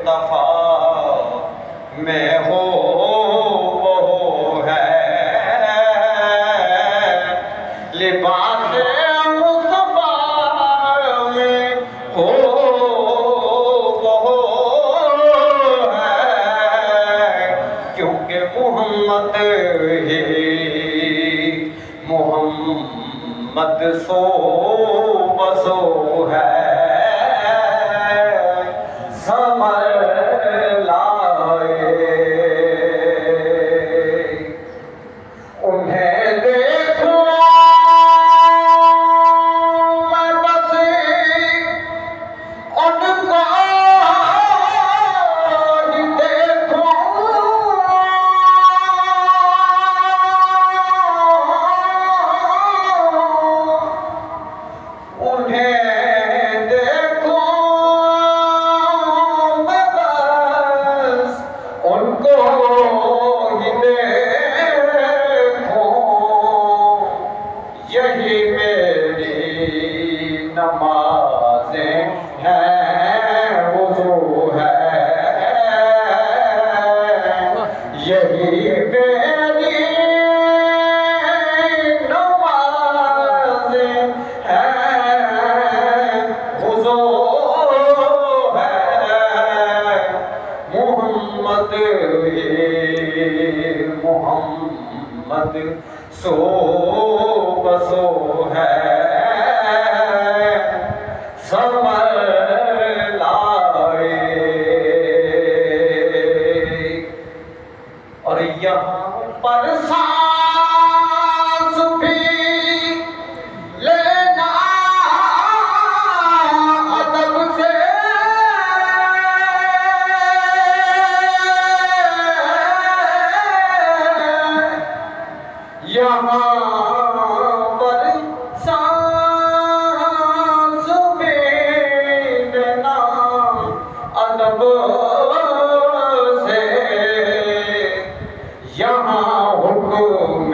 مصطفیٰ میں ہو وہ ہے، لباس مصطفیٰ میں ہو وہ ہے، کیونکہ محمد ہی محمد سو بسو ہے، ثمر لائے انہیں دیکھو میں بس ان کو ہی دیکھوں، انہیں دیکھوں میں بس ان کو ہی دیکھوں، یہی میری نمازیں ہیں، وضو ہے، یہی میری نمازیں ہیں، وضو ہے، محمد محمد سو بسو ہے، ثمر لائے، اور یہاں پر سانس بھی لینا ادب سے، یہاں پر سانس بھی لینا ادب سے، یہاں حکم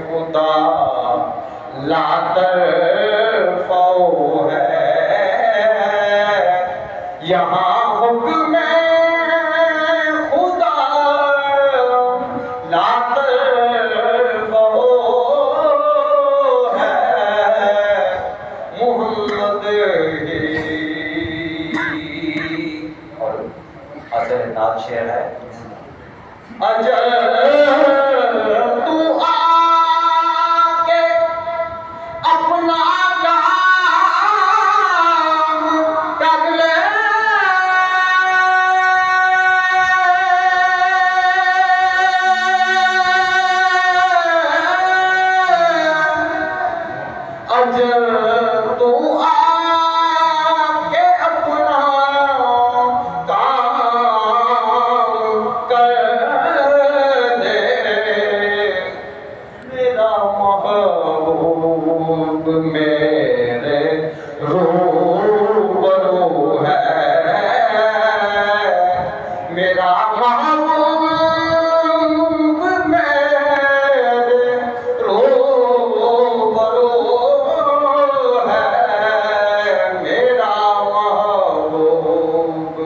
خدا لا ترفعوا ہے، یہاں حکم خدا لا ترفعوا ہے، محمد ہی، اور اصل نعت شعر ہے، اجل تو آ کے اپنا کام کر لے، اجل تو آ کے اپنا کام کر دے، میرا محبوب میرے روبرو ہے، میرا محبوب میرے روبرو ہے، میرا محبوب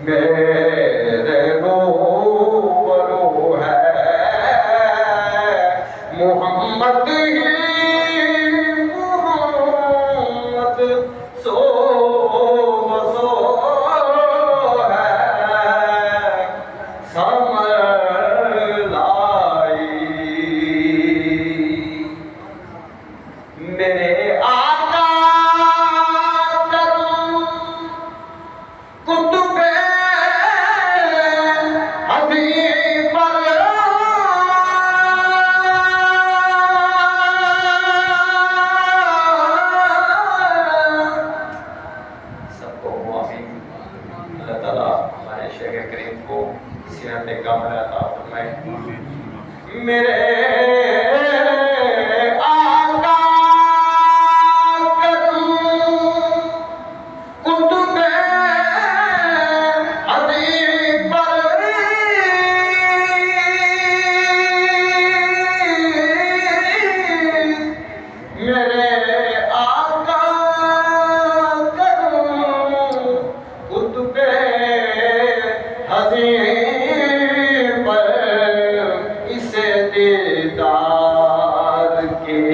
میرے روبرو ہے، محمد ہی محمد سو بسو ہے، ثمر لائی، میرے آقا کرم کتب حبیب پر سب کو آمین۔ اللہ تعالیٰ ہمارے شیخ کریم کو صحت کاملہ عطا فرمائے۔ میرے آقا کرم کتب حبیب پر میرے آقا کرم کتب زمین پر اسے دیدار کی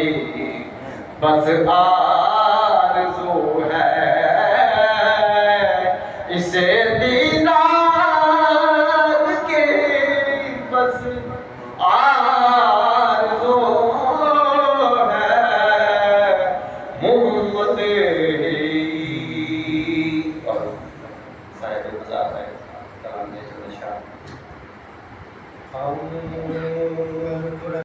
بس آرزو ہے، اسے دیدار کی بس